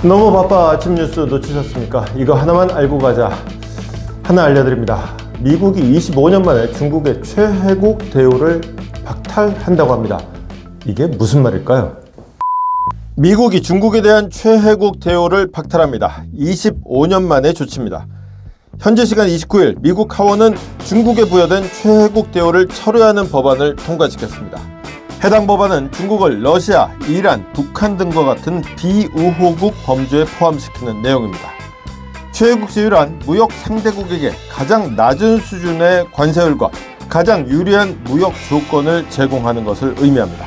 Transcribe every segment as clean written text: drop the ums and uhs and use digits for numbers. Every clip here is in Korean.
너무 바빠 아침 뉴스 놓치셨습니까? 이거 하나만 알고 가자. 하나 알려드립니다. 미국이 25년 만에 중국의 최혜국 대우를 박탈한다고 합니다. 이게 무슨 말일까요? 미국이 중국에 대한 최혜국 대우를 박탈합니다. 25년 만의 조치입니다. 현재 시간 29일 미국 하원은 중국에 부여된 최혜국 대우를 철회하는 법안을 통과시켰습니다. 해당 법안은 중국을 러시아, 이란, 북한 등과 같은 비우호국 범주에 포함시키는 내용입니다. 최혜국 지위란 무역 상대국에게 가장 낮은 수준의 관세율과 가장 유리한 무역 조건을 제공하는 것을 의미합니다.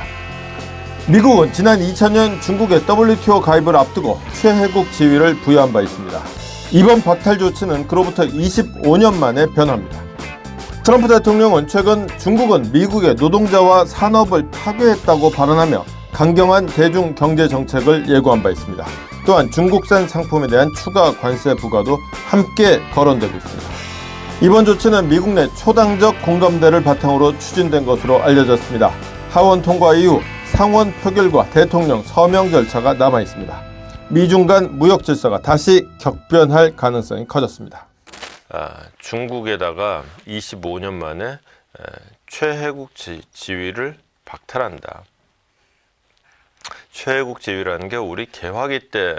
미국은 지난 2000년 중국의 WTO 가입을 앞두고 최혜국 지위를 부여한 바 있습니다. 이번 박탈 조치는 그로부터 25년 만에 변화입니다. 트럼프 대통령은 최근 중국은 미국의 노동자와 산업을 파괴했다고 발언하며 강경한 대중 경제 정책을 예고한 바 있습니다. 또한 중국산 상품에 대한 추가 관세 부과도 함께 거론되고 있습니다. 이번 조치는 미국 내 초당적 공감대를 바탕으로 추진된 것으로 알려졌습니다. 하원 통과 이후 상원 표결과 대통령 서명 절차가 남아 있습니다. 미중 간 무역 질서가 다시 격변할 가능성이 커졌습니다. 중국에다가 25년 만에 최혜국 지위를 박탈한다. 최혜국 지위라는 게 우리 개화기 때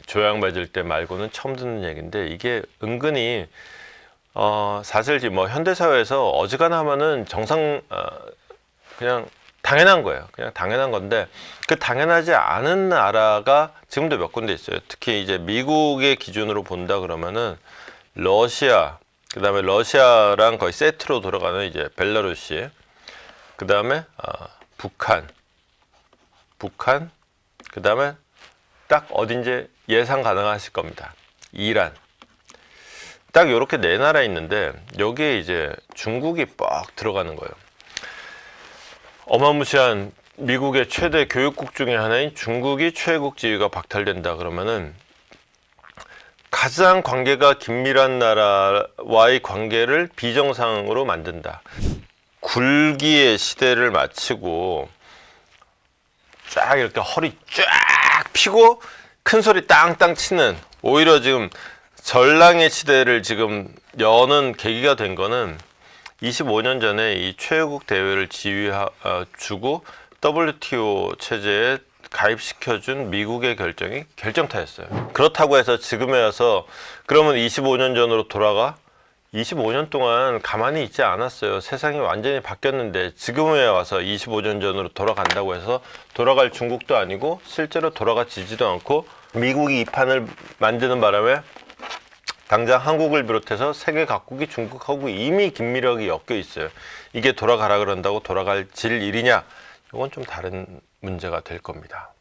조약 맺을 때 말고는 처음 듣는 얘기인데, 이게 은근히 사실 뭐 현대사회에서 어지간하면은 그냥 당연한 거예요. 그냥 당연한 건데, 그 당연하지 않은 나라가 지금도 몇 군데 있어요. 특히 이제 미국의 기준으로 본다 그러면은 러시아, 그 다음에 러시아랑 거의 세트로 돌아가는 이제 벨라루시, 그 다음에 북한, 그 다음에 딱 어딘지 예상 가능하실 겁니다. 이란. 딱 요렇게 네 나라 있는데, 여기에 이제 중국이 뻑 들어가는 거예요. 어마무시한 미국의 최대 교육국 중에 하나인 중국이 최혜국 지위가 박탈된다 그러면은 가장 관계가 긴밀한 나라와의 관계를 비정상으로 만든다. 굴기의 시대를 마치고 쫙 이렇게 허리 쫙 펴고 큰 소리 땅땅 치는, 오히려 지금 전랑의 시대를 지금 여는 계기가 된 거는 25년 전에 이 최혜국 대회를 주고 WTO 체제에 가입시켜준 미국의 결정이 결정타였어요. 그렇다고 해서 지금에 와서 그러면 25년 전으로 돌아가? 25년 동안 가만히 있지 않았어요. 세상이 완전히 바뀌었는데 지금에 와서 25년 전으로 돌아간다고 해서 돌아갈 중국도 아니고 실제로 돌아가지지도 않고, 미국이 이 판을 만드는 바람에 당장 한국을 비롯해서 세계 각국이 중국하고 이미 긴밀하게 엮여 있어요. 이게 돌아가라 그런다고 돌아갈 질 일이냐? 이건 좀 다른 문제가 될 겁니다.